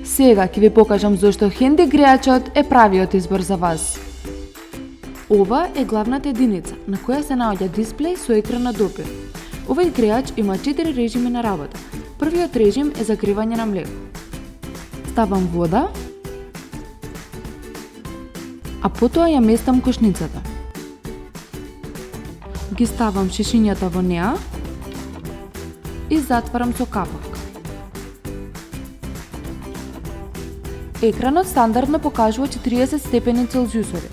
Сега ќе ви покажам зошто хенди грејачот е правиот избор за вас. Ова е главната единица, на која се наоѓа дисплеј со екран на допир. Овој грејач има 4 режими на работа. Првиот режим е за гревање на млеко. Ставам вода, а потоа ја местам кошницата. Ги ставам шишињата во неа и затварам со капак. Екранот стандардно покажува 40 степени Целзиусови,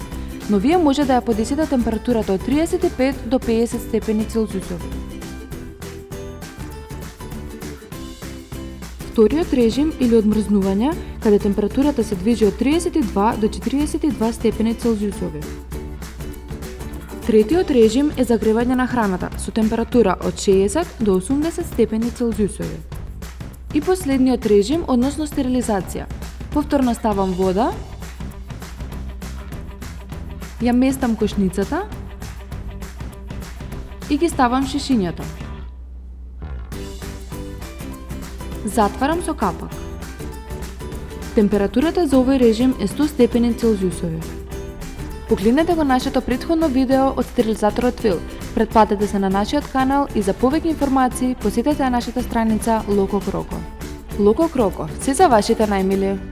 но вие може да ја подесите температурата од 35 до 50 степени Целзиусови. Вториот режим или одмрзнување, каде температурата се движи од 32 до 42 степени Целзиусови. Третиот режим е загревање на храната со температура од 60 до 80 степени Целзиусови. И последниот режим, односно стерилизација. Повторно ставам вода, ја местам кошницата и ги ставам шишињата. Затварам со капак. Температурата за овој режим е 100 степени Целзиусови. Погледнете го нашето претходно видео од стерилизаторот Фил. Претплатете се на нашиот канал и за повеќе информации посетете нашата страница Локо Кроко. Локо Кроко, се за вашите најмили!